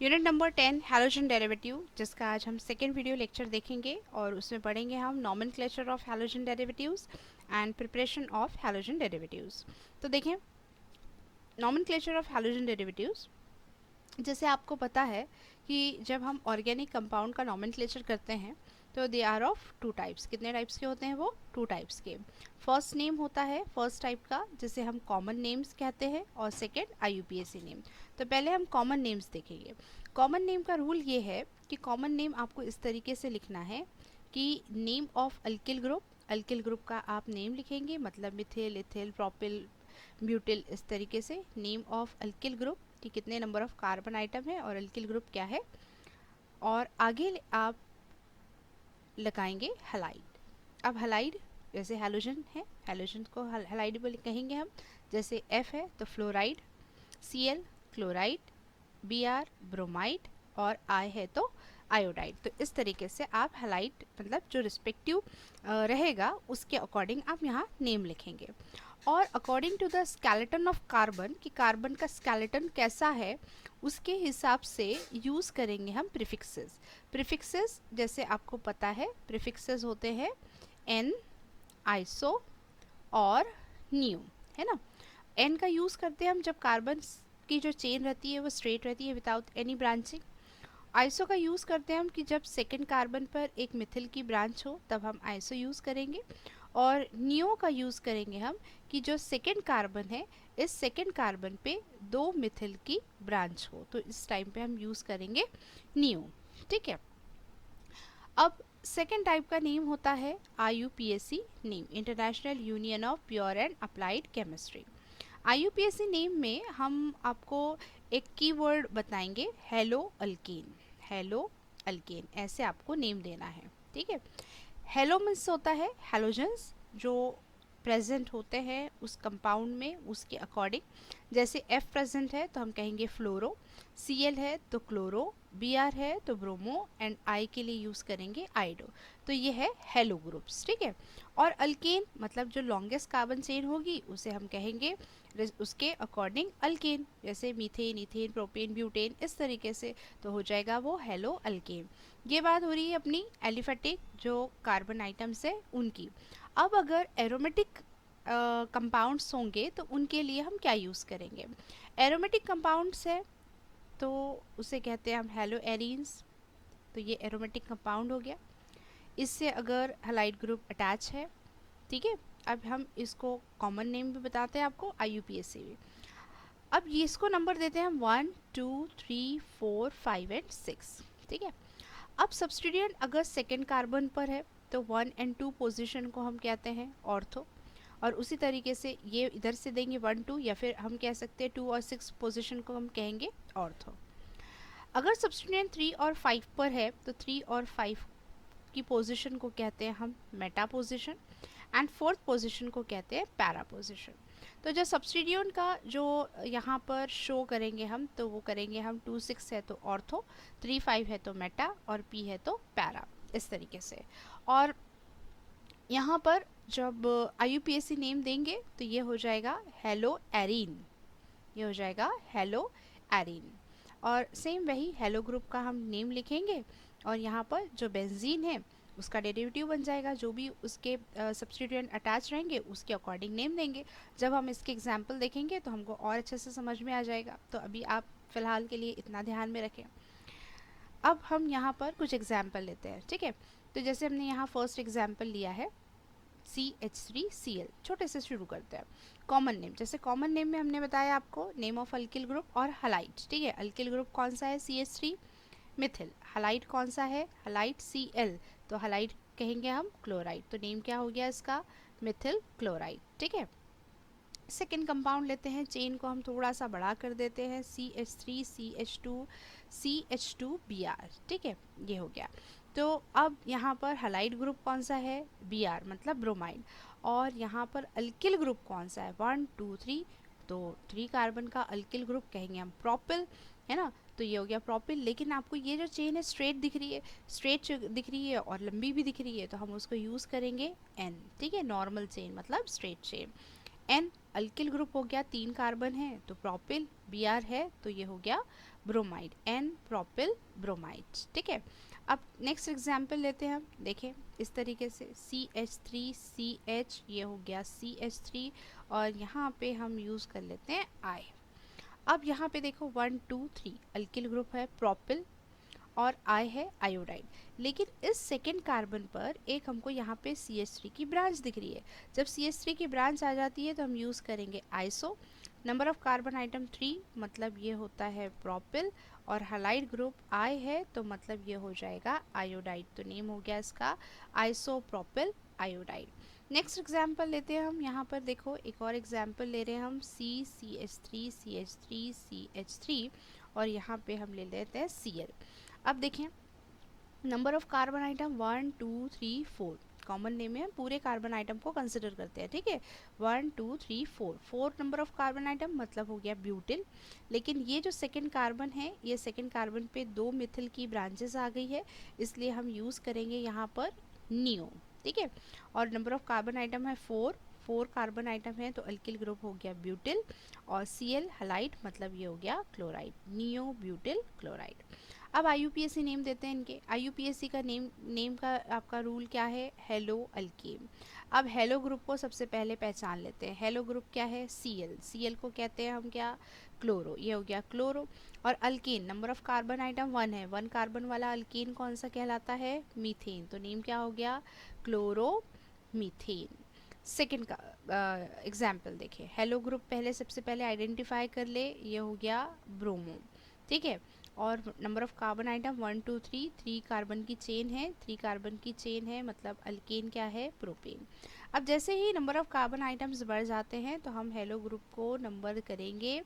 Unit number 10 halogen derivative, जिसका आज हम सेकेंड वीडियो लेक्चर देखेंगे और उसमें पढ़ेंगे हम nomenclature of halogen derivatives and preparation of halogen derivatives. तो देखें, नॉमेनक्लेचर ऑफ हैलोजन डेरिवेटिव्स, जैसे आपको पता है कि जब हम ऑर्गेनिक कंपाउंड का नॉमेनक्लेचर करते हैं तो they are of two types. कितने टाइप्स के होते हैं वो? टू टाइप्स के। फर्स्ट नेम होता है फर्स्ट टाइप का, जिसे हम कॉमन नेम्स कहते हैं, और सेकेंड IUPAC नेम। तो पहले हम कॉमन नेम्स देखेंगे। कॉमन नेम का रूल ये है कि कॉमन नेम आपको इस तरीके से लिखना है कि नेम ऑफ अल्किल ग्रुप का आप नेम लिखेंगे, मतलब मिथिल, इथिल, प्रोपिल, ब्यूटिल, इस तरीके से नेम ऑफ अल्किल ग्रुप कि कितने नंबर ऑफ कार्बन आइटम है और अल्किल ग्रुप क्या है। और आगे आप लगाएंगे हैलाइड। अब हैलाइड जैसे हैलोजन है, हैलोजन को हैलाइड कहेंगे हम। जैसे F है तो fluoride, Cl chloride, Br bromide और I है तो आयोडाइड। तो इस तरीके से आप हैलाइड मतलब जो रिस्पेक्टिव रहेगा उसके अकॉर्डिंग आप यहाँ नेम लिखेंगे। और according to the skeleton of carbon, कि कार्बन का स्केलेटन कैसा है उसके हिसाब से यूज़ करेंगे हम प्रीफिक्सेस। प्रीफिक्सेस जैसे आपको पता है, प्रीफिक्सेस होते हैं एन, आइसो और न्यू, है ना। एन का यूज़ करते हैं हम जब कार्बन की जो चेन रहती है वो स्ट्रेट रहती है विदाउट एनी ब्रांचिंग। आइसो का यूज़ करते हैं हम कि जब सेकेंड कार्बन पर एक मिथिल की ब्रांच हो तब हम आइसो यूज़ करेंगे। और नियो का यूज़ करेंगे हम कि जो सेकेंड कार्बन है इस सेकेंड कार्बन पे दो मिथिल की ब्रांच हो, तो इस टाइम पे हम यूज़ करेंगे नियो। ठीक है। अब सेकेंड टाइप का नेम होता है IUPAC name, international union of pure and applied chemistry. IUPAC name में हम आपको एक कीवर्ड बताएंगे, हेलो अल्केन। हेलो अल्केन ऐसे आपको नेम देना है। ठीक है। हेलो मीन्स होता है हैलोजन्स जो प्रेजेंट होते हैं उस कंपाउंड में उसके अकॉर्डिंग। जैसे F प्रेजेंट है तो हम कहेंगे फ्लोरो, Cl है तो क्लोरो, Br है तो ब्रोमो एंड I के लिए यूज़ करेंगे आइडो। तो ये है हेलो ग्रुप्स। ठीक है। और अल्केन मतलब जो लॉन्गेस्ट कार्बन चेन होगी उसे हम कहेंगे उसके अकॉर्डिंग अल्केन, जैसे मीथेन, इथेन, प्रोपेन, ब्यूटेन, इस तरीके से तो हो जाएगा वो हेलो अल्केन। ये बात हो रही है अपनी एलिफेटिक जो कार्बन आइटम्स है उनकी। अब अगर एरोमेटिक कंपाउंड्स होंगे तो उनके लिए हम क्या यूज़ करेंगे? एरोमेटिक कंपाउंड्स है तो उसे कहते हैं हम हेलो एरीन्स। तो ये एरोमेटिक कंपाउंड हो गया। इससे अगर हैलाइड ग्रुप अटैच है, ठीक है। अब हम इसको कॉमन नेम भी बताते हैं आपको, IUPAC भी। अब ये इसको नंबर देते हैं हम 1 2 3 4 5 एंड 6। ठीक है। अब सब्स्टिट्यूएंट अगर सेकेंड कार्बन पर है तो 1 एंड 2 पोजीशन को हम कहते हैं ऑर्थो, और उसी तरीके से ये इधर से देंगे 1 2, या फिर हम कह सकते हैं 2 और 6 पोजीशन को हम कहेंगे ऑर्थो। अगर सब्स्टिट्यूएंट 3 और 5 पर है तो 3 और 5 की पोजीशन को कहते हैं हम Meta position, and fourth position को कहते हैं पैरा पोजीशन। तो जो सब्स्टिट्यूएंट का जो यहाँ पर शो करेंगे हम, तो वो करेंगे हम 2 6 है तो ऑर्थो, 3 5 है तो मेटा और P है तो पैरा, इस तरीके से। और यहाँ पर जब IUPAC नेम देंगे तो ये हो जाएगा हेलो एरीन, ये हो जाएगा हेलो एरीन। और सेम वही हेलो ग्रुप का हम नेम लिखेंगे और यहाँ पर जो बेंजीन है उसका डेरिवेटिव बन जाएगा, जो भी उसके सब्स्टिट्यूएंट अटैच रहेंगे उसके अकॉर्डिंग नेम देंगे। जब हम इसके एग्जाम्पल देखेंगे तो हमको और अच्छे से समझ में आ जाएगा। तो अभी आप फिलहाल के लिए इतना ध्यान में रखें। अब हम यहाँ पर कुछ एग्जाम्पल लेते हैं। ठीक है। तो जैसे हमने यहाँ फर्स्ट एग्जाम्पल लिया है CH3Cl, छोटे से शुरू करते हैं। कॉमन नेम, जैसे कॉमन नेम में हमने बताया आपको नेम ऑफ अल्किल ग्रुप और हलाइड। ठीक है। अल्किल ग्रुप कौन सा है? CH3 मिथिल। हलाइड कौन सा है? हलाइड Cl, तो हलाइड कहेंगे हम क्लोराइड। तो नेम क्या हो गया इसका? मिथिल क्लोराइड। ठीक है। सेकेंड कंपाउंड लेते हैं, चेन को हम थोड़ा सा बड़ा कर देते हैं, CH3 CH2 CH2Br। ठीक है, ये हो गया। तो अब यहाँ पर हलाइड ग्रुप कौन सा है? Br मतलब ब्रोमाइड। और यहाँ पर अल्किल ग्रुप कौन सा है? 1 2 3, तो 3 कार्बन का अल्किल ग्रुप कहेंगे हम प्रोपिल, है ना। तो ये हो गया प्रोपिल। लेकिन आपको ये जो चेन है स्ट्रेट दिख रही है, स्ट्रेट दिख रही है और लंबी भी दिख रही है, तो हम उसको यूज़ करेंगे N। ठीक है, नॉर्मल चेन मतलब straight chain. N alkyl group हो गया, 3 कार्बन है तो प्रोपिल, Br है तो ये हो गया ब्रोमाइड, N प्रोपिल ब्रोमाइड। ठीक है, अब नेक्स्ट एग्जाम्पल लेते हैं हम। देखें इस तरीके से CH3CH, ये हो गया CH3, और यहाँ पे हम यूज़ कर लेते हैं I। अब यहाँ पे देखो 1 2 3 अल्किल ग्रुप है प्रोपिल, और I है आयोडाइड, लेकिन इस सेकेंड कार्बन पर एक हमको यहाँ पे CH3 की ब्रांच दिख रही है। जब CH3 की ब्रांच आ जाती है तो हम यूज़ करेंगे iso. Number of carbon atom 3, मतलब ये होता है प्रोपिल, और हैलाइड ग्रुप I है तो मतलब ये हो जाएगा आयोडाइड, तो नेम हो गया इसका आइसोप्रोपिल आयोडाइड। नेक्स्ट एग्जाम्पल लेते हैं हम। यहाँ पर देखो एक और एग्जाम्पल ले रहे हैं हम, CH3 CH3 CH3, और यहाँ पे हम ले लेते हैं Cl। अब देखें number of carbon atom 1 2 3 4, common name है, पूरे कार्बन आइटम को कंसिडर करते हैं। ठीक है, 1 2 3 4, 4 नंबर ऑफ कार्बन आइटम, मतलब हो गया ब्यूटिल। लेकिन ये जो सेकंड कार्बन है, ये सेकंड कार्बन पे 2 मिथिल की ब्रांचेस आ गई है, इसलिए हम यूज़ करेंगे यहाँ पर नियो। ठीक है, और नंबर ऑफ कार्बन आइटम है 4, 4 कार्बन आइटम है तो अल्किल ग्रुप हो गया ब्यूटिल, और Cl हैलाइड, मतलब ये हो गया क्लोराइड, नियो ब्यूटिल क्लोराइड। अब IUPAC नेम देते हैं इनके। IUPAC का नेम का आपका रूल क्या है, हेलो अल्केन। अब हेलो ग्रुप को सबसे पहले पहचान लेते हैं। हेलो ग्रुप क्या है, Cl, Cl को कहते हैं हम क्या, क्लोरो, ये हो गया क्लोरो। और alkane, number of carbon atom 1 है, 1 कार्बन वाला अल्केन कौन सा कहलाता है, मीथेन, तो नेम क्या हो गया, क्लोरो मीथेन। सेकेंड का एग्जाम्पल देखें, हेलो ग्रुप पहले सबसे पहले आइडेंटिफाई कर ले, ये हो गया ब्रोमो। ठीक है, और number of carbon atom 1 2 3, 3 carbon की चेन है, 3 कार्बन की चेन है, मतलब अल्केन क्या है, प्रोपेन। अब जैसे ही नंबर ऑफ कार्बन आइटम्स बढ़ जाते हैं तो हम हेलो ग्रुप को नंबर करेंगे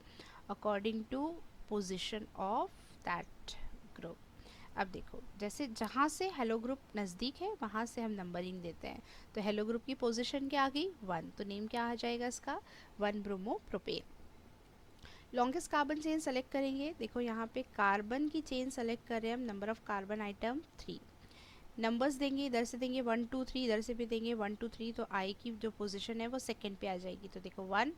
according to position of that group. अब देखो जैसे जहाँ से हेलो ग्रुप नज़दीक है वहाँ से हम नंबरिंग देते हैं। तो हेलो ग्रुप की पोजीशन क्या आ गई, 1, तो नेम क्या आ जाएगा इसका, 1 bromo propane. Longest carbon chain select करेंगे। देखो यहाँ पे कार्बन की चेन सेलेक्ट कर रहे हैं हम, number of carbon atom 3, numbers देंगे, इधर से देंगे 1 2 3, इधर से भी देंगे 1 2 3, तो आई की जो पोजीशन है वो सेकंड पे आ जाएगी। तो देखो 1,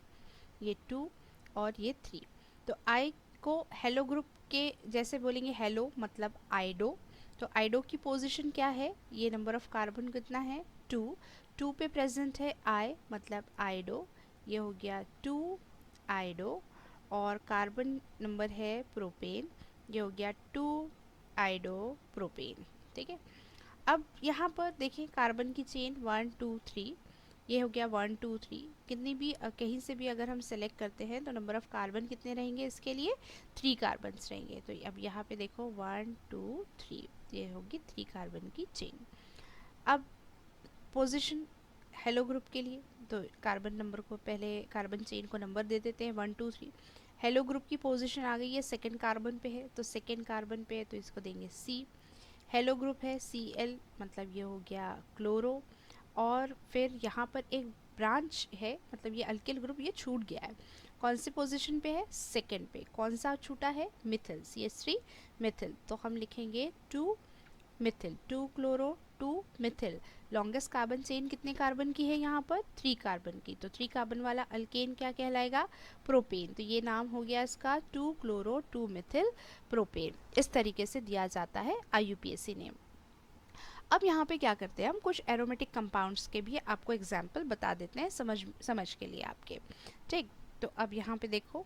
ये 2 और ये 3। तो आई को हेलो ग्रुप के जैसे बोलेंगे, हेलो मतलब आइडो, तो आइडो की पोजीशन क्या है, ये नंबर ऑफ कार्बन कितना है, 2, 2 पे प्रेजेंट है आई, मतलब आइडो, ये हो गया 2 आइडो, और कार्बन नंबर है प्रोपेन, ये हो गया 2 आइडो प्रोपेन। ठीक है, अब यहाँ पर देखिए कार्बन की चेन 1 2 3, ये हो गया 1 2 3, कितनी भी कहीं से भी अगर हम सेलेक्ट करते हैं तो नंबर ऑफ कार्बन कितने रहेंगे इसके लिए, 3 कार्बन रहेंगे। तो अब यहाँ पे देखो 1 2 3, ये होगी 3 कार्बन की चेन। अब पोजीशन हेलो ग्रुप के लिए, तो कार्बन नंबर को पहले कार्बन चेन को नंबर दे देते हैं 1 2 3। हेलो ग्रुप की पोजीशन आ गई है सेकंड कार्बन पे है, तो सेकंड कार्बन पे है तो इसको देंगे C। हेलो ग्रुप है Cl, मतलब ये हो गया क्लोरो, और फिर यहाँ पर एक ब्रांच है, मतलब ये अल्किल ग्रुप ये छूट गया है, कौन सी पोजीशन पे है, सेकंड पे। कौन सा छूटा है, मिथिल, CH3 मिथिल, तो हम लिखेंगे 2 Mithil, 2 chloro 2 Mithil. Longest carbon chain कितने कार्बन की है यहाँ पर, 3 कार्बन की, तो 3 कार्बन वाला अल्केन क्या कहलाएगा, प्रोपेन, तो ये नाम हो गया इसका 2 क्लोरो 2 मिथिल प्रोपेन। इस तरीके से दिया जाता है IUPAC नेम। अब यहाँ पे क्या करते हैं हम, कुछ एरोमेटिक कंपाउंड्स के भी आपको एग्जाम्पल बता देते हैं समझ के लिए आपके। ठीक, तो अब यहाँ पे देखो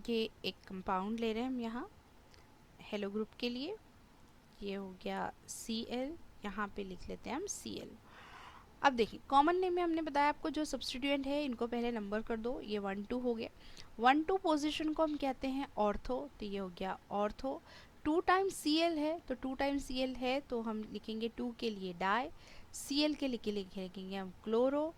ये एक कंपाउंड ले रहे हैं हम यहाँ हेलो ग्रुप के लिए, ये हो गया Cl, यहाँ पे लिख लेते हैं हम Cl। अब देखिए कॉमन नेम में हमने बताया आपको जो सब्स्टिट्यूएंट है इनको पहले नंबर कर दो, ये 1 2 हो गया। 1 2 पोजीशन को हम कहते हैं ऑर्थो, तो ये हो गया ऑर्थो। 2 टाइम्स Cl है, तो 2 टाइम्स Cl है तो हम लिखेंगे 2 के लिए डाई, Cl के लिए लिखेंगे हम क्लोरो।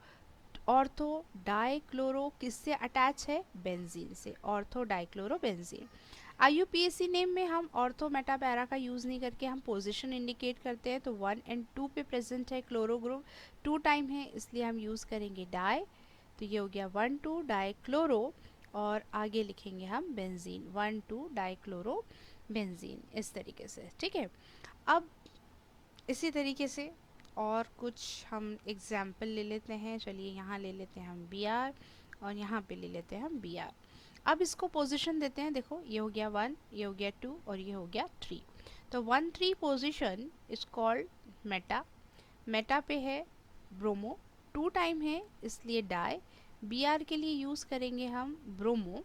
ऑर्थो डाई क्लोरो किससे अटैच है, बेंजीन से, ortho di chloro benzene. IUPAC name में हम ऑर्थो मेटा पैरा का यूज़ नहीं करके हम पोजीशन इंडिकेट करते हैं, तो 1 और 2 पे प्रेजेंट है क्लोरो ग्रुप, 2 टाइम है इसलिए हम यूज़ करेंगे डाई, तो ये हो गया 1 2 डाई क्लोरो, और आगे लिखेंगे हम बेंजीन 1 2 डाई क्लोरो बेंजीन, इस तरीके से। ठीक है, अब इसी तरीके से और कुछ हम एग्जाम्पल ले लेते हैं। चलिए यहाँ ले लेते हैं हम Br, और यहाँ पे ले लेते हैं हम Br। अब इसको पोजीशन देते हैं, देखो ये हो गया 1, ये हो गया 2 और ये हो गया 3। तो 1 3 position is called Meta. Meta पे है ब्रोमो, 2 टाइम है इसलिए डाई, बी आर के लिए यूज़ करेंगे हम ब्रोमो,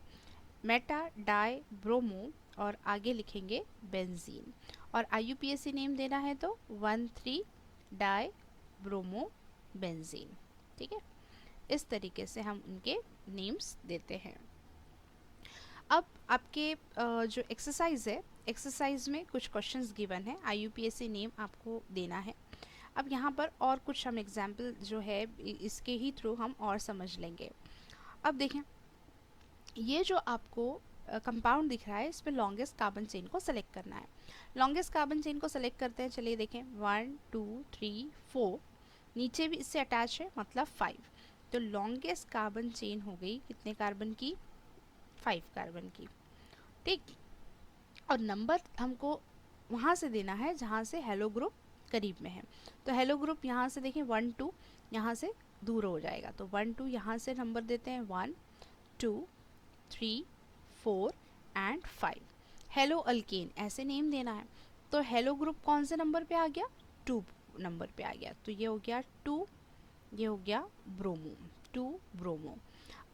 मेटा डाई ब्रोमो और आगे लिखेंगे बेंजीन। और IUPAC नेम देना है तो 1 3 डाई ब्रोमो बेंजीन। ठीक है, इस तरीके से हम उनके नेम्स देते हैं। अब आपके जो एक्सरसाइज है, एक्सरसाइज में कुछ क्वेश्चंस गिवन है, IUPAC नेम आपको देना है। अब यहाँ पर और कुछ हम एग्जाम्पल जो है इसके ही थ्रू हम और समझ लेंगे। अब देखें, ये जो आपको कंपाउंड दिख रहा है इसमें लॉन्गेस्ट कार्बन चेन को सेलेक्ट करना है। लॉन्गेस्ट कार्बन चेन को सेलेक्ट करते हैं, चलिए देखें 1 2 3 4, नीचे भी इससे अटैच है मतलब 5। तो लॉन्गेस्ट कार्बन चेन हो गई कितने कार्बन की, 5 कार्बन की। ठीक, और नंबर हमको वहाँ से देना है जहाँ से हेलो ग्रुप करीब में है। तो हेलो ग्रुप यहाँ से देखें 1 2 यहाँ से दूर हो जाएगा, तो 1 2 यहाँ से नंबर देते हैं 1 2 3 4 एंड 5। हेलो अल्केन ऐसे नेम देना है। तो हेलो ग्रुप कौन से नंबर पे आ गया, 2 नंबर पे आ गया, तो ये हो गया 2, ये हो गया ब्रोमो, 2 ब्रोमो।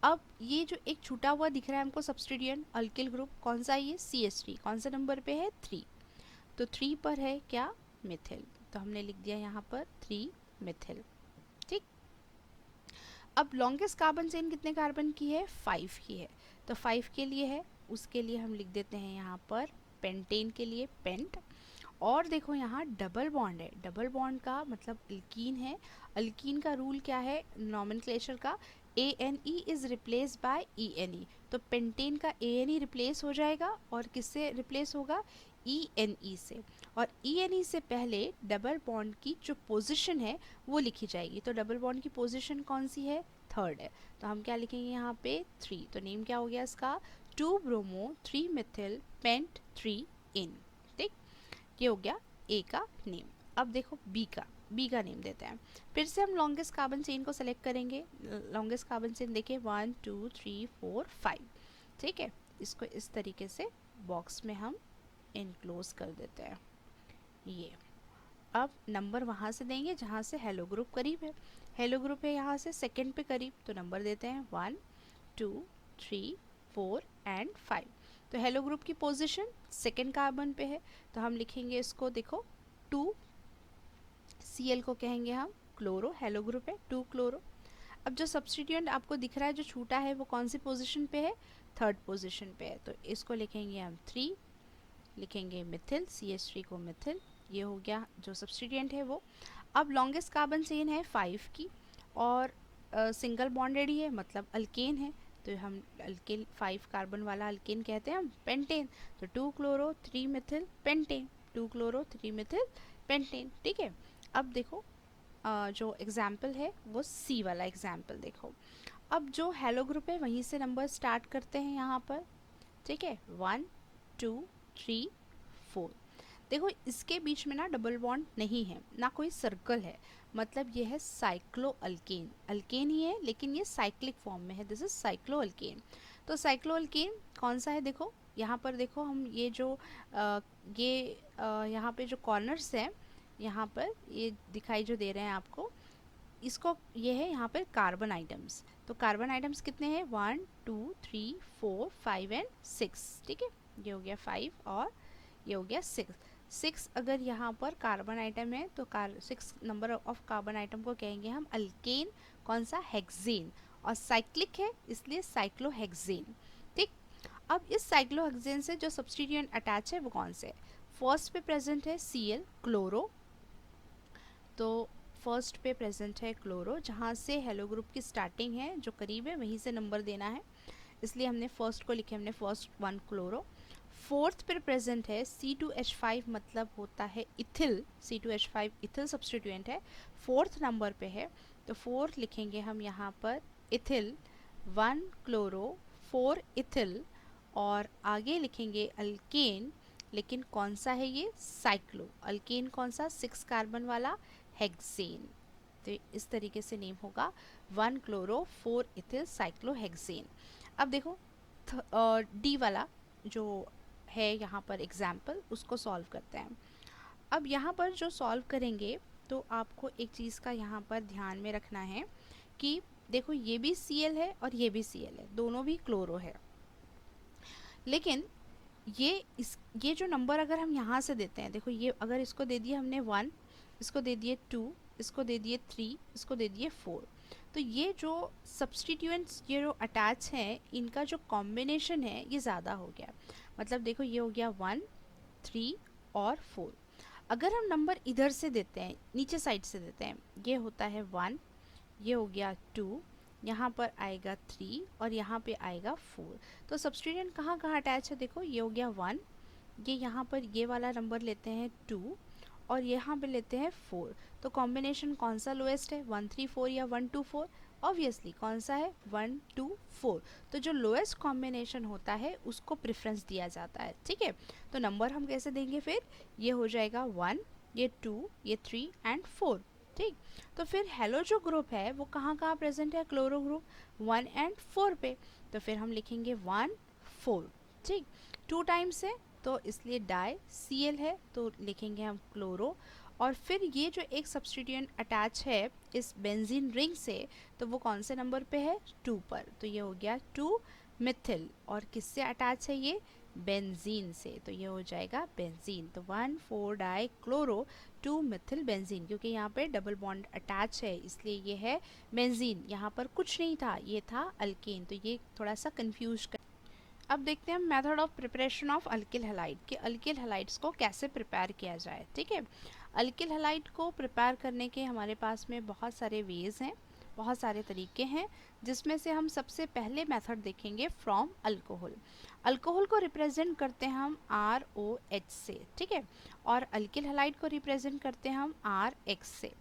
अब ये जो एक छूटा हुआ दिख रहा है हमको सब्स्टिट्यूएंट अल्किल ग्रुप, कौन सा है ये, CH3, कौन से नंबर पे है, 3। तो 3 पर है क्या, मिथिल, तो हमने लिख दिया यहाँ पर 3 मिथिल। ठीक, अब लॉन्गेस्ट कार्बन चेन कितने कार्बन की है, 5 की है, तो 5 के लिए है, उसके लिए हम लिख देते हैं यहाँ पर पेंटेन के लिए पेंट। और देखो यहाँ डबल बॉन्ड है, डबल बॉन्ड का मतलब अल्कीन है। अल्कीन का रूल क्या है नॉमेनक्लेचर का, ANE is replace by ENE, तो पेंटेन का ANE रिप्लेस हो जाएगा और किससे रिप्लेस होगा, ENE से। और ENE से पहले डबल बॉन्ड की जो पोजीशन है वो लिखी जाएगी। तो डबल बॉन्ड की पोजीशन कौन सी है, 3rd है, तो हम क्या लिखेंगे यहाँ पे 3। तो नेम क्या हो गया इसका, 2 ब्रोमो 3 मिथिल पेंट 3 इन। ठीक, ये हो गया A का नेम। अब देखो B का नेम देते हैं। फिर से हम लॉन्गेस्ट कार्बन चेन को सेलेक्ट करेंगे। लॉन्गेस्ट कार्बन चेन देखिए 1 2 3 4 5। ठीक है, इसको इस तरीके से बॉक्स में हम इनक्लोज कर देते हैं। ये अब नंबर वहाँ से देंगे जहाँ से हेलो ग्रुप करीब है। हेलो ग्रुप है यहाँ से सेकंड पे करीब, तो नंबर देते हैं 1 2 3 4 एंड 5। तो हेलो ग्रुप की पोजीशन सेकंड कार्बन पे है, तो हम लिखेंगे इसको, देखो 2 Cl को कहेंगे हम क्लोरो, हेलो ग्रुप है 2 क्लोरो। अब जो सब्स्टिट्यूएंट आपको दिख रहा है जो छूटा है वो कौन सी पोजीशन पे है, 3rd पोजीशन पे है, तो इसको लिखेंगे हम 3, लिखेंगे मिथिल, CH3 को मिथिल, ये हो गया जो सब्स्टिट्यूएंट है वो। अब लॉन्गेस्ट कार्बन चेन है 5 की और सिंगल बॉन्डेड ही है मतलब अल्केन है, तो हम अल्केन 5 कार्बन वाला अल्केन कहते हैं हम पेंटेन। तो 2 chloro 3 Mithil pentane, 2 chloro 3 Mithil pentane. ठीक है, अब देखो जो एग्जाम्पल है वो C वाला एग्जाम्पल देखो। अब जो हेलो ग्रुप है वहीं से नंबर स्टार्ट करते हैं यहाँ पर। ठीक है, 1 2 3 4। देखो इसके बीच में ना डबल बॉन्ड नहीं है ना कोई सर्कल है, मतलब ये है साइक्लो अल्केन, अल्केन ही है लेकिन ये साइक्लिक फॉर्म में है, दिस इज साइक्लो अल्केन। तो साइक्लो अल्केन कौन सा है, देखो यहाँ पर देखो हम ये जो यहाँ पे जो कॉर्नर्स हैं यहाँ पर ये दिखाई जो दे रहे हैं आपको, इसको ये है यहाँ पर कार्बन आइटम्स। तो कार्बन आइटम्स कितने हैं, 1 2 3 4 5 एंड 6। ठीक है, ये हो गया 5 और ये हो गया 6। अगर यहाँ पर कार्बन आइटम है तो 6 नंबर ऑफ कार्बन आइटम को कहेंगे हम अल्केन, कौन सा, हेक्सेन, और साइक्लिक है इसलिए साइक्लोहेक्सेन। ठीक, अब इस साइक्लोहेक्सेन से जो सब्स्टिट्यूएंट अटैच है वो कौन से है, फर्स्ट पे प्रेजेंट है Cl क्लोरो, तो फर्स्ट पे प्रेजेंट है क्लोरो, जहाँ से हेलो ग्रुप की स्टार्टिंग है जो करीब है वहीं से नंबर देना है, इसलिए हमने फर्स्ट को लिखे, हमने फर्स्ट 1 क्लोरो। फोर्थ पे प्रेजेंट है C2H5 मतलब होता है इथिल, C2H5 इथिल सब्स्टिट्यूएंट है, फोर्थ नंबर पे है, तो फोर्थ लिखेंगे हम यहाँ पर इथिल 1 क्लोरो 4 इथिल, और आगे लिखेंगे अल्केन, लेकिन कौन सा है ये, साइक्लो अल्केन, कौन सा, 6 कार्बन वाला हेक्सेन। तो इस तरीके से नेम होगा 1 क्लोरो 4 इथिल साइक्लोहेक्सेन। अब देखो डी वाला जो है यहाँ पर एग्जाम्पल, उसको सॉल्व करते हैं। अब यहाँ पर जो सॉल्व करेंगे तो आपको एक चीज़ का यहाँ पर ध्यान में रखना है कि देखो ये भी Cl है और ये भी Cl है, दोनों भी क्लोरो है, लेकिन ये जो नंबर अगर हम यहाँ से देते हैं, देखो ये अगर इसको दे दिए हमने 1, इसको दे दिए 2, इसको दे दिए 3, इसको दे दिए 4, तो ये जो सब्सटीट्यूएंट्स ये जो अटैच हैं इनका जो कॉम्बिनेशन है ये ज़्यादा हो गया। मतलब देखो ये हो गया 1, 3 और 4। अगर हम नंबर इधर से देते हैं, नीचे साइड से देते हैं, ये होता है 1, ये हो गया 2, यहाँ पर आएगा 3 और यहाँ पे आएगा 4। तो सब्सटीट्यूएंट कहाँ कहाँ अटैच है, देखो ये हो गया 1, ये यहाँ पर ये वाला नंबर लेते हैं 2 और यहाँ पे लेते हैं 4। तो कॉम्बिनेशन कौन सा लोएस्ट है, 1 3 4 या 1 2 4? ऑब्वियसली कौन सा है, 1 2 4। तो जो लोएस्ट कॉम्बिनेशन होता है उसको प्रेफरेंस दिया जाता है, ठीक है। तो नंबर हम कैसे देंगे फिर, ये हो जाएगा 1, ये 2, ये 3 एंड 4, ठीक। तो फिर हेलो जो ग्रुप है वो कहाँ कहाँ प्रेजेंट है, क्लोरो ग्रुप 1 एंड 4 पे, तो फिर हम लिखेंगे 1 4, ठीक। 2 टाइम्स है तो इसलिए डाई, Cl है तो लिखेंगे हम क्लोरो। और फिर ये जो एक सब्स्टिट्यूएंट अटैच है इस बेंजीन रिंग से, तो वो कौन से नंबर पे है, 2 पर, तो ये हो गया 2 मिथिल। और किससे अटैच है ये, बेंजीन से, तो ये हो जाएगा बेंजीन। तो 1 4 डाई क्लोरो 2 मिथिल बेंजीन, क्योंकि यहाँ पे डबल बॉन्ड अटैच है इसलिए ये है बेंजीन। यहाँ पर कुछ नहीं था, ये था अल्केन, तो ये थोड़ा सा कंफ्यूज कर। अब देखते हैं method of preparation of alkyl halide, कि अल्किल हैलाइड्स को कैसे प्रिपेयर किया जाए, ठीक है। अल्किल हैलाइड को प्रिपेयर करने के हमारे पास में बहुत सारे वेज हैं, बहुत सारे तरीके हैं, जिसमें से हम सबसे पहले मेथड देखेंगे फ्रॉम अल्कोहल। अल्कोहल को रिप्रेजेंट करते हैं हम ROH से, ठीक है, और अल्किल हैलाइड को रिप्रेजेंट करते हैं हम RX से।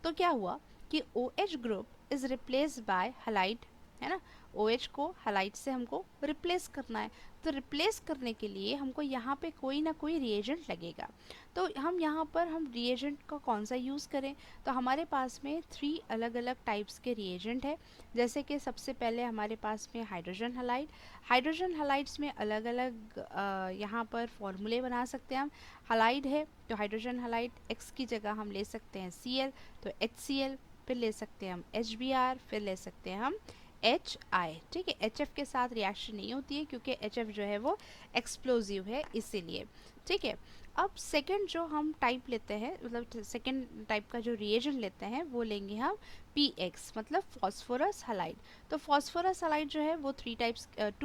तो क्या हुआ कि OH group is replaced by halide, है ना, OH को हैलाइड से हमको रिप्लेस करना है। तो रिप्लेस करने के लिए हमको यहाँ पे कोई ना कोई रिएजेंट लगेगा। तो हम यहाँ पर हम रिएजेंट का कौन सा यूज़ करें, तो हमारे पास में 3 अलग अलग टाइप्स के रिएजेंट है। जैसे कि सबसे पहले हमारे पास में हाइड्रोजन हैलाइड, हाइड्रोजन हैलाइड्स में अलग अलग यहाँ पर फॉर्मूले बना सकते हैं हम। हैलाइड है तो हाइड्रोजन हैलाइड X की जगह हम ले सकते हैं Cl, तो HCl, फिर ले सकते हैं हम HBr, फिर ले सकते हैं हम HI, ठीक है। HF के साथ रिएक्शन नहीं होती है क्योंकि HF जो है वो एक्सप्लोजिव है इसीलिए, ठीक है। अब सेकंड जो हम टाइप लेते हैं, मतलब सेकंड टाइप का जो रिएजेंट लेते हैं वो लेंगे हम PX, मतलब फॉस्फोरस हैलाइड। तो फॉस्फोरस हैलाइड जो है वो 2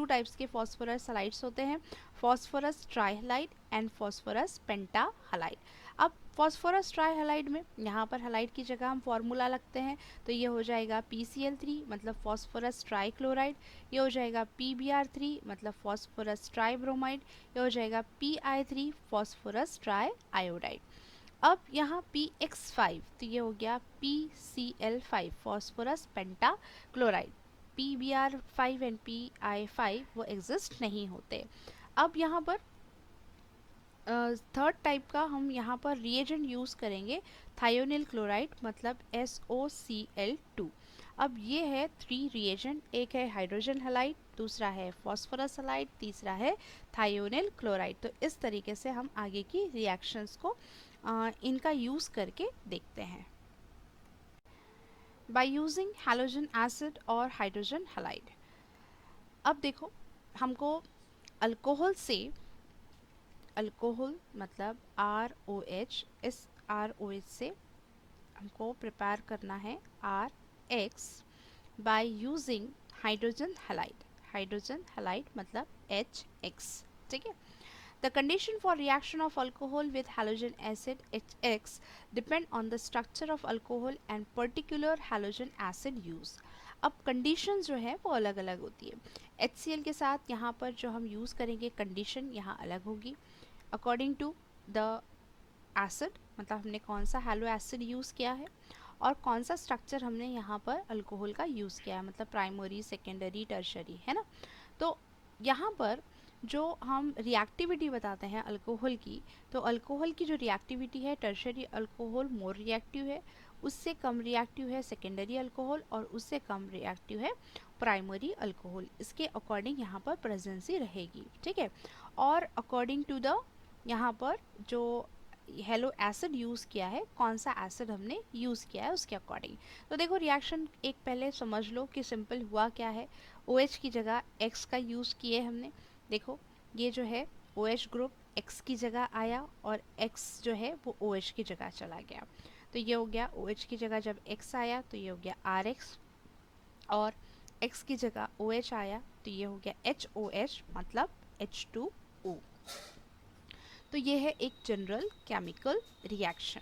टाइप्स के फॉस्फोरस हैलाइड्स होते हैं, phosphorus trihalide and phosphorus pentahalide. अब फॉस्फोरस ट्राईहैलाइड में यहाँ पर हैलाइड की जगह हम फार्मूला लगते हैं, तो ये हो जाएगा PCl3 मतलब फॉस्फोरस ट्राईक्लोराइड, ये हो जाएगा PBr3 मतलब फॉस्फोरस ट्राईब्रोमाइड, ये हो जाएगा PI3 फॉस्फोरस ट्राई आयोडाइड। अब यहाँ PX5 तो ये हो गया PCl5 phosphorus penta chloride. PBr5 and PI5 वो एग्जिस्ट नहीं होते। अब यहाँ पर थर्ड टाइप का हम यहाँ पर रिएजेंट यूज़ करेंगे थायोनिल क्लोराइड मतलब SOCl2। अब ये है 3 रिएजेंट, एक है हाइड्रोजन हैलाइड, दूसरा है फॉस्फोरस हैलाइड, तीसरा है थायोनिल क्लोराइड। तो इस तरीके से हम आगे की रिएक्शंस को इनका यूज़ करके देखते हैं बाय यूजिंग हैलोजन एसिड और हाइड्रोजन हैलाइड। अब देखो हमको अल्कोहल से, अल्कोहल मतलब ROH, इस ROH से हमको प्रिपेयर करना है RX by using hydrogen halide, hydrogen halide मतलब HX, ठीक है। The condition for reaction of alcohol with halogen acid HX depend on the structure of alcohol and particular halogen acid use। अब condition जो है वो अलग अलग होती है। HCl के साथ यहाँ पर जो हम यूज़ करेंगे कंडीशन यहाँ अलग होगी अकॉर्डिंग टू द एसिड, मतलब हमने कौन सा हैलो एसिड यूज़ किया है और कौन सा स्ट्रक्चर हमने यहाँ पर अल्कोहल का यूज़ किया है, मतलब प्राइमरी, सेकेंडरी, टर्शरी, है ना। तो यहाँ पर जो हम रिएक्टिविटी बताते हैं अल्कोहल की, तो अल्कोहल की जो रिएक्टिविटी है टर्शरी अल्कोहल मोर रिएक्टिव है, उससे कम रिएक्टिव है सेकेंडरी अल्कोहल और उससे कम रिएक्टिव है प्राइमरी अल्कोहल, इसके अकॉर्डिंग यहाँ पर प्रेजेंसी रहेगी, ठीक है। और अकॉर्डिंग टू द यहाँ पर जो हेलो एसिड यूज़ किया है, कौन सा एसिड हमने यूज़ किया है उसके अकॉर्डिंग। तो देखो रिएक्शन एक पहले समझ लो कि सिंपल हुआ क्या है। OH की जगह X का यूज़ किए हमने। देखो ये जो है OH ग्रुप X की जगह आया और X जो है वो OH की जगह चला गया। तो ये हो गया OH की जगह जब X आया तो ये हो गया RX, और X की जगह OH आया तो ये हो गया HOH मतलब H2O। तो ये है एक जनरल केमिकल रिएक्शन।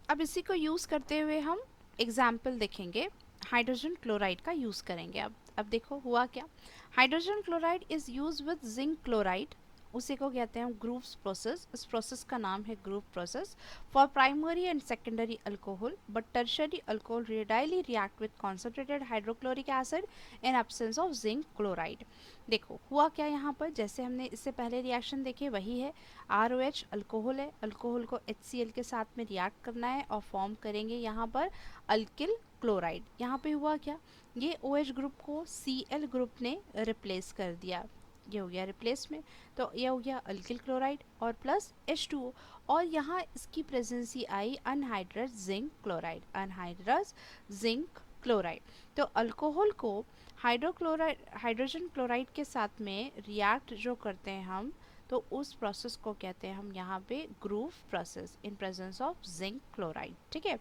अब इसी को यूज़ करते हुए हम एग्जाम्पल देखेंगे, हाइड्रोजन क्लोराइड का यूज़ करेंगे। अब देखो हुआ क्या। Hydrogen chloride is use with zinc chloride, उसी को कहते हैं ग्रूव्स प्रोसेस। इस प्रोसेस का नाम है groove process for primary and secondary alcohol, but tertiary alcohol radially react with concentrated hydrochloric acid in absence of zinc chloride. देखो हुआ क्या यहाँ पर, जैसे हमने इससे पहले रिएक्शन देखे वही है। ROH अल्कोहल है, अल्कोहल को HCl के साथ में रिएक्ट करना है और फॉर्म करेंगे यहाँ पर अल्किल क्लोराइड। यहाँ पे हुआ क्या, ये OH ग्रुप को Cl ग्रुप ने रिप्लेस कर दिया, ये हो गया रिप्लेस में। तो ये हो गया अल्किल क्लोराइड और प्लस H2O, और यहाँ इसकी प्रेजेंसी आई anhydrous zinc chloride, anhydrous zinc chloride. तो अल्कोहल को हाइड्रोजन क्लोराइड के साथ में रिएक्ट जो करते हैं हम, तो उस प्रोसेस को कहते हैं हम यहाँ पे groove process in presence of zinc chloride, ठीक है।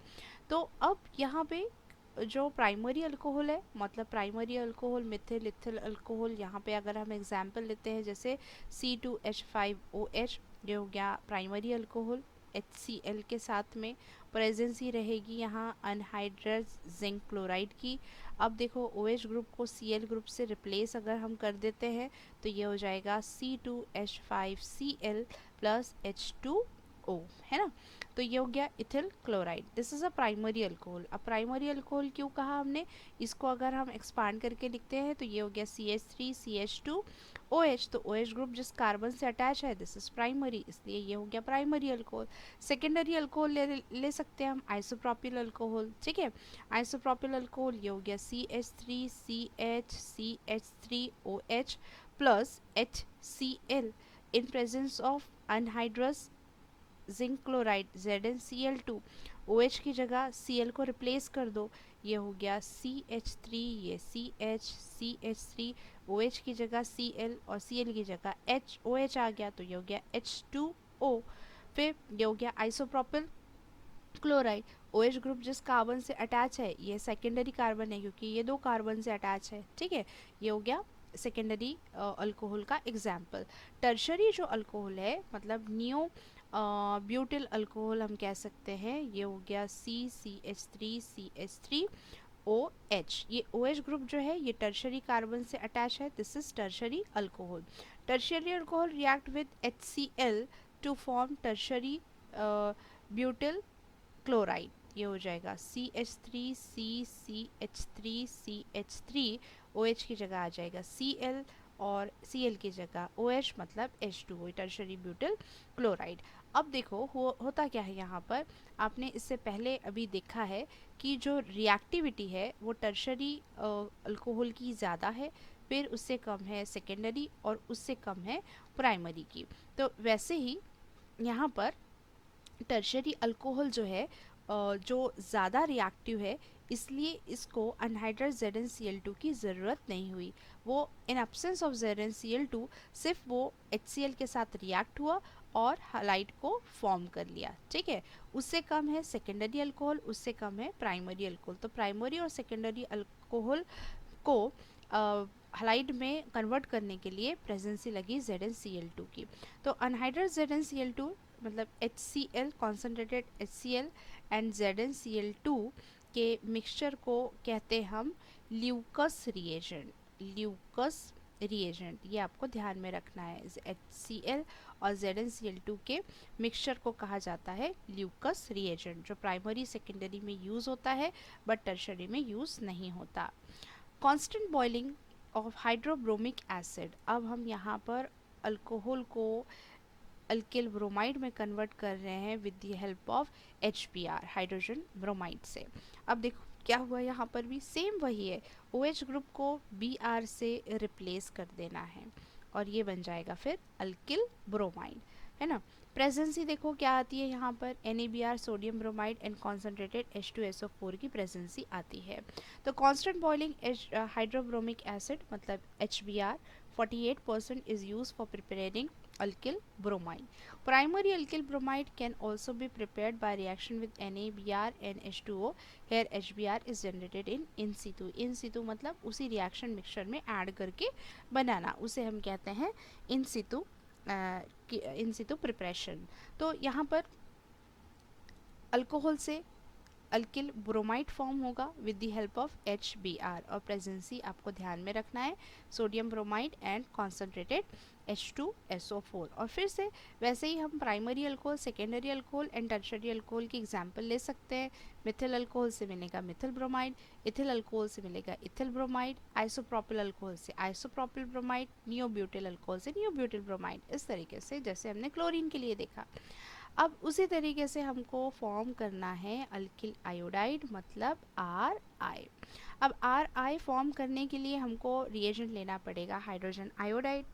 तो अब यहाँ पे जो प्राइमरी अल्कोहल है, मतलब primary alcohol Mithil ethyl alcohol, यहाँ पे अगर हम एग्जांपल लेते हैं जैसे C2H5OH, ये हो गया प्राइमरी अल्कोहल। HCl के साथ में प्रेजेंसी रहेगी यहाँ अनहाइड्रस जिंक क्लोराइड की। अब देखो OH ग्रुप को Cl ग्रुप से रिप्लेस अगर हम कर देते हैं तो ये हो जाएगा C2H5Cl प्लस H2O, है ना। तो ये हो गया ethyl chloride, this is a primary alcohol. अब प्राइमरी अल्कोहल क्यों कहा हमने, इसको अगर हम एक्सपांड करके लिखते हैं तो ये हो गया CH3CH2OH, तो OH ग्रुप जिस कार्बन से अटैच है दिस इज प्राइमरी, इसलिए ये हो गया प्राइमरी अल्कोहल। सेकेंडरी अल्कोहल ले सकते हैं हम आइसोप्रोपिल अल्कोहल, ठीक है। आइसोप्रोपिल अल्कोहल ये हो गया CH3CH CH3OH plus HCl in presence of anhydrous zinc chloride ZnCl2, OH की जगह Cl को रिप्लेस कर दो, ये हो गया CH3, ये CH3, OH की जगह Cl और Cl की जगह OH आ गया, तो ये हो गया H2O। फिर ये हो गया आइसोप्रोपिल क्लोराइड, OH ग्रुप जिस कार्बन से अटैच है ये सेकेंडरी कार्बन है क्योंकि ये दो कार्बन से अटैच है, ठीक है। ये हो गया सेकेंडरी अल्कोहल का एग्जाम्पल। टर्शरी जो अल्कोहल है मतलब नियो ब्यूटिल अल्कोहल हम कह सकते हैं, ये हो गया CCH3CH3OH। ये OH ग्रुप जो है ये टर्शरी कार्बन से अटैच है, this is tertiary alcohol. Tertiary alcohol react with HCl to form tertiary butyl chloride, ये हो जाएगा CH3CCH3CH3, OH की जगह आ जाएगा Cl और Cl की जगह OH मतलब H2O, टर्शरी ब्यूटिल क्लोराइड। अब देखो होता क्या है यहाँ पर, आपने इससे पहले अभी देखा है कि जो रिएक्टिविटी है वो टर्शरी अल्कोहल की ज़्यादा है, फिर उससे कम है सेकेंडरी और उससे कम है प्राइमरी की। तो वैसे ही यहाँ पर टर्शरी अल्कोहल जो है जो ज़्यादा रिएक्टिव है, इसलिए इसको अनहाइड्रस ZnCl2 की ज़रूरत नहीं हुई। वो इन एब्सेंस ऑफ ZnCl2 सिर्फ वो HCl के साथ रिएक्ट हुआ और हालाइड को फॉर्म कर लिया, ठीक है। उससे कम है सेकेंडरी अल्कोहल, उससे कम है प्राइमरी अल्कोहल। तो प्राइमरी और सेकेंडरी अल्कोहल को हालाइड में कन्वर्ट करने के लिए प्रेजेंसी लगी ZnCl2 की। तो अनहाइड्रस ZnCl2 मतलब HCl concentrated HCl and ZnCl2 के मिक्सचर को कहते हम ल्यूकस रिएजेंट। ल्यूकस रिएजेंट ये आपको ध्यान में रखना है, HCl और ZnCl2 के मिक्सचर को कहा जाता है ल्यूकस रिएजेंट, जो प्राइमरी सेकेंडरी में यूज़ होता है बट टर्शरी में यूज़ नहीं होता। Constant boiling of hydrobromic acid, अब हम यहाँ पर अल्कोहल को अल्किल ब्रोमाइड में कन्वर्ट कर रहे हैं with the help of HBr hydrogen bromide से। अब देखो क्या हुआ यहाँ पर भी सेम वही है, OH ग्रुप को Br से रिप्लेस कर देना है और ये बन जाएगा फिर अल्किल ब्रोमाइड, है ना। प्रेजेंस ही देखो क्या आती है यहाँ पर, NaBr sodium bromide and concentrated H2SO4 की प्रेजेंसी आती है। तो कांस्टेंट बॉइलिंग हाइड्रोब्रोमिक एसिड मतलब HBr 48% is used for preparing alkyl bromide. Primary alkyl bromide can also be prepared by reaction with NaBr and H2O. Here HBr is generated in situ. In situ मतलब उसी reaction mixture में add करके बनाना, उसे हम कहते हैं इन सितु preparation. तो यहाँ पर अल्कोहल से अल्किल ब्रोमाइड फॉर्म होगा with the help of HBr और प्रेजेंसी आपको ध्यान में रखना है sodium bromide and concentrated H2SO4। और फिर से वैसे ही हम primary alcohol, secondary alcohol and tertiary alcohol की एग्जांपल ले सकते हैं। मिथिल अल्कोहल से मिलेगा मिथिल ब्रोमाइड, इथिल अल्कोहल से मिलेगा इथिल ब्रोमाइड, आइसोप्रोपिल अल्कोहल से आइसोप्रोपिल ब्रोमाइड, नियोब्यूटिल अल्कोहल से नियोब्यूटिल ब्रोमाइड, इस तरीके से जैसे हमने क्लोरीन के लिए देखा। अब उसी तरीके से हमको फॉर्म करना है अल्किल आयोडाइड मतलब Ri। अब Ri फॉर्म करने के लिए हमको रिएजेंट लेना पड़ेगा हाइड्रोजन आयोडाइड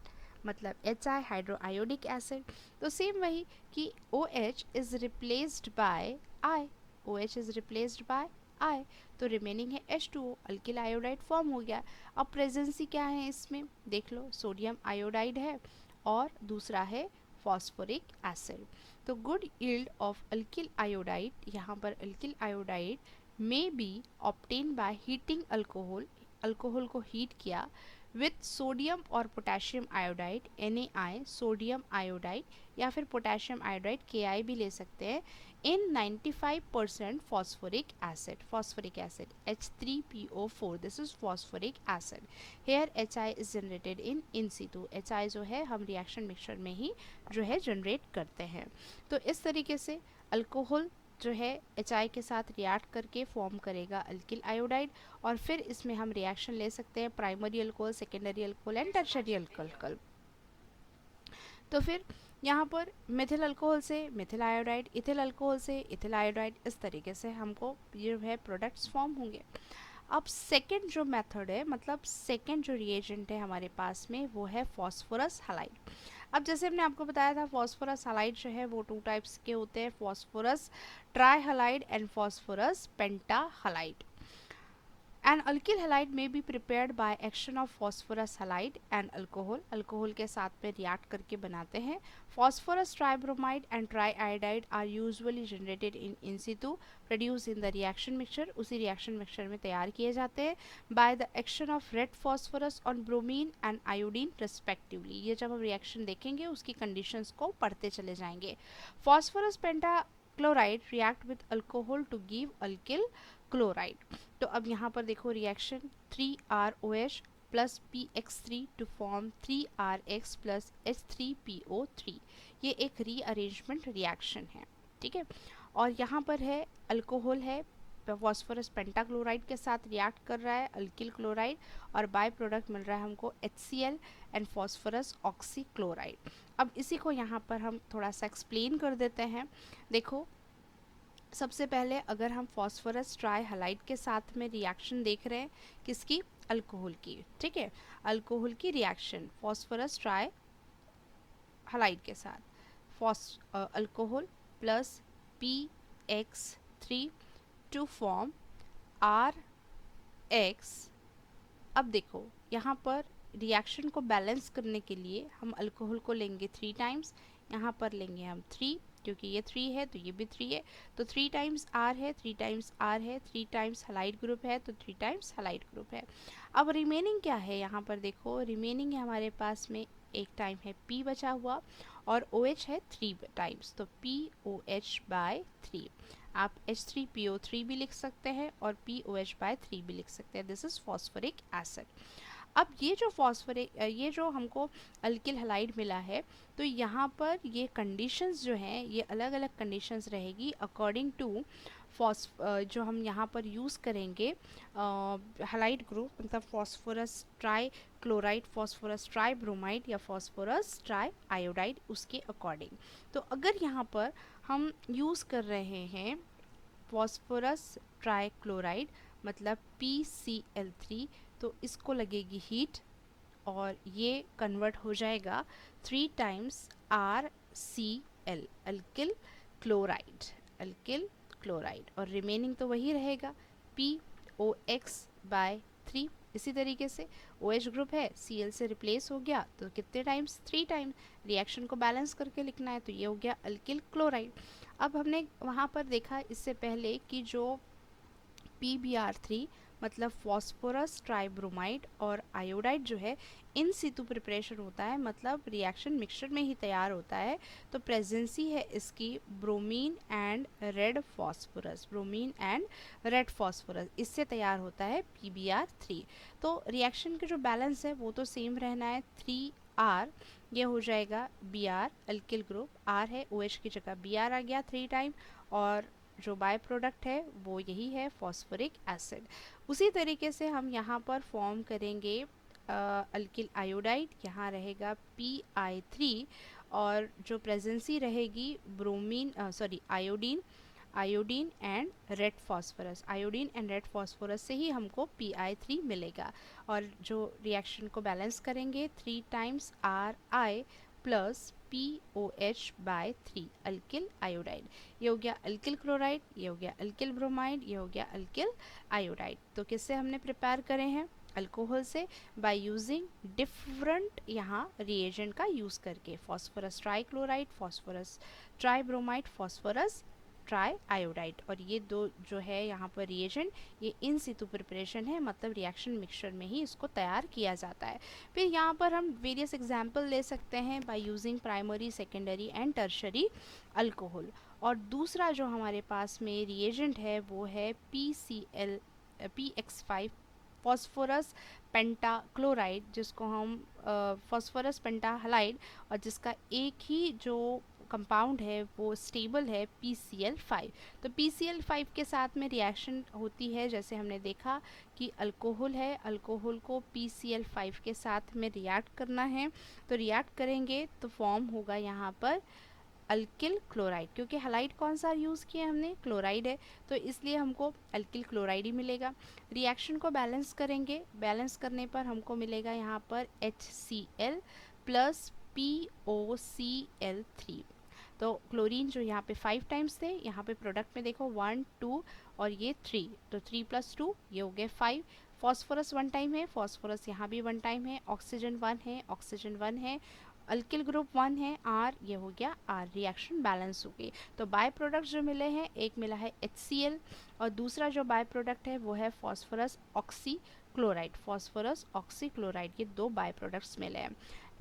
मतलब HI हाइड्रो आयोडिक एसिड। तो सेम वही कि OH is replaced by I, OH is replaced by I, तो रिमेनिंग है H2O, अल्किल आयोडाइड फॉर्म हो गया। अब प्रेजेंसी क्या है इसमें देख लो, सोडियम आयोडाइड है और दूसरा है फॉस्फोरिक एसिड। तो good yield of alkyl iodide, यहाँ पर alkyl iodide may be obtain by heating alcohol, alcohol को हीट किया विथ सोडियम और potassium iodide NaI, sodium iodide या फिर पोटेशियम आयोडाइड KI भी ले सकते हैं, in 95% phosphoric acid H3PO4, this is phosphoric acid. Here HI is generated in situ, HI जो है हम रिएक्शन मिक्सचर में ही जो है जनरेट करते हैं। तो इस तरीके से अल्कोहल जो है HI के साथ रिएक्ट करके फॉर्म करेगा अल्किल आयोडाइड और फिर इसमें हम रिएक्शन ले सकते हैं primary alcohol, secondary alcohol and tertiary alcohol. तो फिर यहाँ पर मिथिल अल्कोहल से मिथिल आयोडाइड, इथिल अल्कोहल से इथिल आयोडाइड, इस तरीके से हमको ये है प्रोडक्ट्स फॉर्म होंगे। अब सेकेंड जो मेथड है मतलब सेकेंड जो रिएजेंट है हमारे पास में वो है फॉस्फोरस हैलाइड। अब जैसे हमने आपको बताया था फॉस्फोरस हैलाइड जो है वो 2 टाइप्स के होते हैं, phosphorus try halide and phosphorus penta halide. An alkyl halide may be prepared by action of phosphorus halide and alcohol, alcohol के साथ में रिएक्ट करके बनाते हैं। Phosphorus tribromide and triiodide are usually generated in situ, produced in the reaction mixture, उसी reaction mixture में तैयार किए जाते हैं by the action of red phosphorus on bromine and iodine respectively। ये जब हम रिएक्शन देखेंगे उसकी कंडीशंस को पढ़ते चले जाएंगे। Phosphorus pentachloride react with alcohol to give alkyl chloride. तो अब यहाँ पर देखो reaction 3ROH plus PX3 to form 3RX plus H3PO3, ये एक रीअरेंजमेंट रिएक्शन है, ठीक है। और यहाँ पर है अल्कोहल है फॉस्फोरस पेंटाक्लोराइड के साथ रिएक्ट कर रहा है अल्किल क्लोराइड और बाय प्रोडक्ट मिल रहा है हमको HCl एंड फॉस्फोरस ऑक्सीक्लोराइड। अब इसी को यहाँ पर हम थोड़ा सा एक्सप्लेन कर देते हैं। देखो सबसे पहले अगर हम फॉस्फोरस ट्राई हैलाइड के साथ में रिएक्शन देख रहे हैं किसकी, अल्कोहल की, ठीक है, अल्कोहल की रिएक्शन फॉस्फोरस ट्राई हैलाइड के साथ alcohol plus PX3 to form RX। अब देखो यहाँ पर रिएक्शन को बैलेंस करने के लिए हम अल्कोहल को लेंगे 3 टाइम्स, यहाँ पर लेंगे हम 3 क्योंकि ये 3 है तो ये भी 3 है, तो 3 टाइम्स R है, 3 टाइम्स R है, 3 टाइम्स हैलाइड ग्रुप है तो 3 टाइम्स हैलाइड ग्रुप है। अब रिमेनिंग क्या है यहाँ पर देखो, रिमेनिंग है हमारे पास में एक टाइम है P बचा हुआ और OH है 3 टाइम्स, तो POH/3। आप H3PO3 भी लिख सकते हैं और POH/3 भी लिख सकते हैं, दिस इज फॉस्फोरिक एसिड। अब ये जो हमको अल्किल हैलाइड मिला है तो यहाँ पर ये कंडीशंस जो हैं ये अलग अलग कंडीशंस रहेगी अकॉर्डिंग टू जो हम यहाँ पर यूज़ करेंगे हैलाइड ग्रुप मतलब phosphorus try chloride, phosphorus try bromide या फॉस्फोरस ट्राई आयोडाइड, उसके अकॉर्डिंग। तो अगर यहाँ पर हम यूज़ कर रहे हैं फॉस्फोरस ट्राई क्लोराइड मतलब PCl3, तो इसको लगेगी हीट और ये कन्वर्ट हो जाएगा 3 times RCl, alkyl chloride, alkyl chloride, और रिमेनिंग तो वही रहेगा POX/3। इसी तरीके से OH ग्रुप है, Cl से रिप्लेस हो गया तो कितने टाइम्स, 3 टाइम। रिएक्शन को बैलेंस करके लिखना है तो ये हो गया अल्किल क्लोराइड। अब हमने वहाँ पर देखा इससे पहले कि जो PBr3 मतलब फॉस्फोरस ट्राइब्रोमाइड और आयोडाइड जो है इन सितु प्रिपरेशन होता है, मतलब रिएक्शन मिक्सचर में ही तैयार होता है। तो प्रेजेंसी है इसकी bromine and red phosphorus, bromine and red phosphorus, इससे तैयार होता है PBr3। तो रिएक्शन के जो बैलेंस है वो तो सेम रहना है, 3R, ये हो जाएगा Br अल्किल ग्रुप, R है OH की जगह Br आ गया 3 टाइम, और जो बाय प्रोडक्ट है वो यही है फॉस्फोरिक एसिड। उसी तरीके से हम यहाँ पर फॉर्म करेंगे अल्किल आयोडाइड, यहाँ रहेगा Pi3, और जो प्रेजेंसी रहेगी bromine iodine, iodine and red phosphorus, iodine and red phosphorus से ही हमको Pi3 मिलेगा। और जो रिएक्शन को बैलेंस करेंगे 3 times Ri plus POH/3 alkyl iodide, ये हो गया अल्किल क्लोराइड, ये हो गया अल्किल ब्रोमाइड, ये हो गया अल्किल आयोडाइड। तो किससे हमने प्रिपेयर करे हैं, अल्कोहल से, बाय यूजिंग डिफरेंट यहाँ रिएजेंट का यूज़ करके, phosphorus trichloride, phosphorus tribromide, phosphorus triiodide. और ये दो जो है यहाँ पर रिएजेंट, ये इन सितु प्रिपरेशन है, मतलब रिएक्शन मिक्सचर में ही इसको तैयार किया जाता है। फिर यहाँ पर हम वेरियस एग्जाम्पल ले सकते हैं by using primary, secondary and tertiary alcohol. और दूसरा जो हमारे पास में रिएजेंट है वो है PX5 फॉस्फोरस पेंटाक्लोराइड, जिसको हम फॉस्फोरस पेंटाहलाइड, और जिसका एक ही जो कंपाउंड है वो स्टेबल है PCl5। तो PCl5 के साथ में रिएक्शन होती है, जैसे हमने देखा कि अल्कोहल है, अल्कोहल को PCl5 के साथ में रिएक्ट करना है, तो रिएक्ट करेंगे तो फॉर्म होगा यहाँ पर अल्किल क्लोराइड, क्योंकि हलाइड कौन सा यूज़ किया हमने, क्लोराइड है, तो इसलिए हमको अल्किल क्लोराइड ही मिलेगा। रिएक्शन को बैलेंस करेंगे, बैलेंस करने पर हमको मिलेगा यहाँ पर HCl प्लस POCl3। तो क्लोरीन जो यहाँ पे 5 टाइम्स थे, यहाँ पे प्रोडक्ट में देखो 1 2 और ये 3, तो 3 + 2 ये हो गए 5। फॉस्फोरस 1 टाइम है, फॉस्फोरस यहाँ भी 1 टाइम है, ऑक्सीजन 1 है, ऑक्सीजन 1 है, अल्किल ग्रुप 1 है R, ये हो गया R, रिएक्शन बैलेंस हो गई। तो बाय प्रोडक्ट जो मिले हैं, एक मिला है HCl और दूसरा जो बाय प्रोडक्ट है वो है phosphorus oxy chloride, phosphorus oxy chloride, ये दो बाय प्रोडक्ट्स मिले हैं।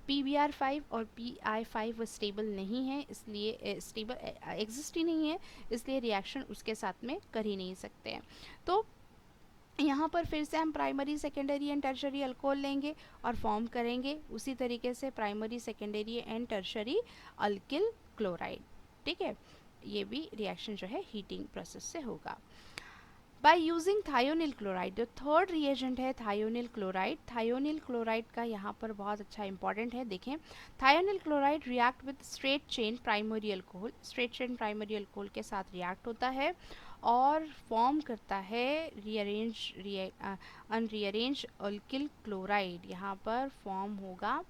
PBr5 और Pi5 वो स्टेबल नहीं है, इसलिए स्टेबल एग्जिस्ट ही नहीं है, इसलिए रिएक्शन उसके साथ में कर ही नहीं सकते हैं। तो यहाँ पर फिर से हम primary, secondary and tertiary alcohol लेंगे और फॉर्म करेंगे उसी तरीके से primary, secondary and tertiary alkyl chloride. ठीक है, ये भी रिएक्शन जो है हीटिंग प्रोसेस से होगा। बाय यूजिंग थायोनिल क्लोराइड, जो थर्ड रिएजेंट है थायोनिल क्लोराइड, थायोनिल क्लोराइड का यहाँ पर बहुत अच्छा इंपॉर्टेंट है, देखें thionyl chloride react with straight chain primary alcohol, straight chain primary alcohol के साथ रिएक्ट होता है और फॉर्म करता है अनरीअरेंज अल्किल क्लोराइड। यहाँ पर फॉर्म होगा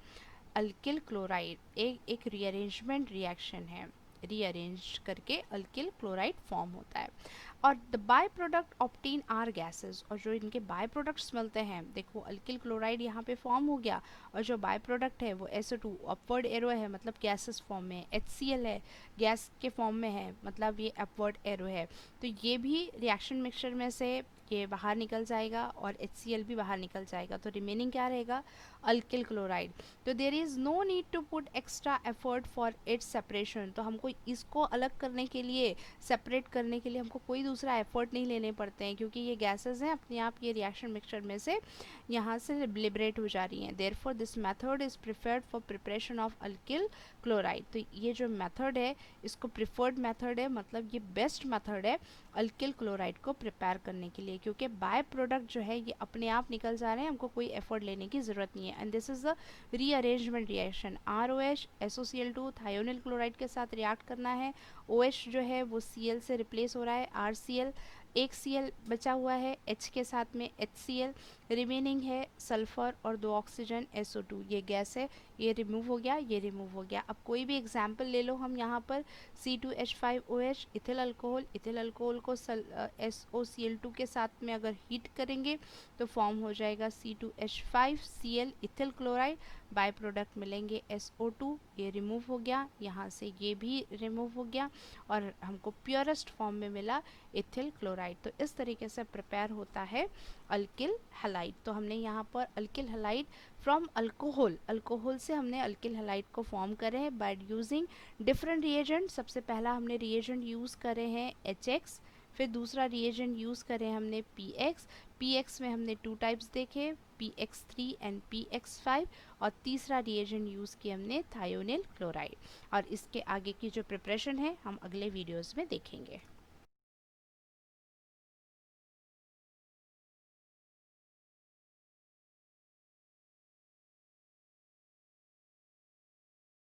अल्किल क्लोराइड, एक रीअरेंजमेंट रिएक्शन है, रीअरेंज करके अल्किल क्लोराइड फॉर्म होता है। और the byproduct obtained are gases, और जो इनके बाय प्रोडक्ट्स मिलते हैं, देखो अल्किल क्लोराइड यहाँ पे फॉर्म हो गया और जो बाय प्रोडक्ट है वो SO2 अपवर्ड एरो है, मतलब गैसेस फॉर्म में, HCl है गैस के फॉर्म में है, मतलब ये अपवर्ड एरो है। तो ये भी रिएक्शन मिक्सचर में से ये बाहर निकल जाएगा और HCl भी बाहर निकल जाएगा, तो रिमेनिंग क्या रहेगा, अल्किल क्लोराइड। तो there is no need to put extra effort for its separation, तो हमको इसको अलग करने के लिए, सेपरेट करने के लिए हमको कोई दूसरा एफर्ट नहीं लेने पड़ते हैं, क्योंकि ये गैसेस हैं अपने आप, ये रिएक्शन मिक्सचर में से यहाँ से लिबरेट हो जा रही हैं। Therefore this method is preferred for preparation of alkyl chloride. तो ये जो मेथड है इसको प्रिफर्ड मेथड है, मतलब ये बेस्ट मेथड है अल्किल क्लोराइड को प्रिपेयर करने के लिए, क्योंकि बाय प्रोडक्ट जो है ये अपने आप निकल जा रहे हैं, हमको कोई एफर्ट लेने की ज़रूरत नहीं है। And this is the rearrangement reaction, ROH SOCl2 thionyl chloride के साथ रिएक्ट करना है, OH जो है वो Cl से रिप्लेस हो रहा है, RCl एक Cl बचा हुआ है, H के साथ में HCl, रिमेनिंग है सल्फर और 2 ऑक्सीजन SO2। ये गैस है, ये रिमूव हो गया, ये रिमूव हो गया। अब कोई भी एग्जाम्पल ले लो हम यहाँ पर, C2H5OH इथिल अल्कोहल को SOCl2 के साथ में अगर हीट करेंगे तो फॉर्म हो जाएगा C2H5Cl ethyl chloride, by product मिलेंगे SO2, ये रिमूव हो गया, यहाँ से ये भी रिमूव हो गया और हमको प्योरेस्ट फॉर्म में मिला इथिल क्लोराइड। तो इस तरीके से प्रिपेयर होता है अल्किल हैलाइड। तो हमने यहाँ पर अल्किल हैलाइड फ्रॉम अल्कोहल से हमने अल्किल हैलाइड को फॉर्म करे हैं बाय यूजिंग डिफरेंट रिएजेंट। सबसे पहला हमने रिएजेंट यूज़ करे हैं HX, फिर दूसरा रिएजेंट यूज़ करें हमने PX में हमने 2 टाइप्स देखे, PX3 एंड PX5, और तीसरा रिएजेंट यूज़ किया हमने थायोनिल क्लोराइड। और इसके आगे की जो प्रिपरेशन है हम अगले वीडियोस में देखेंगे।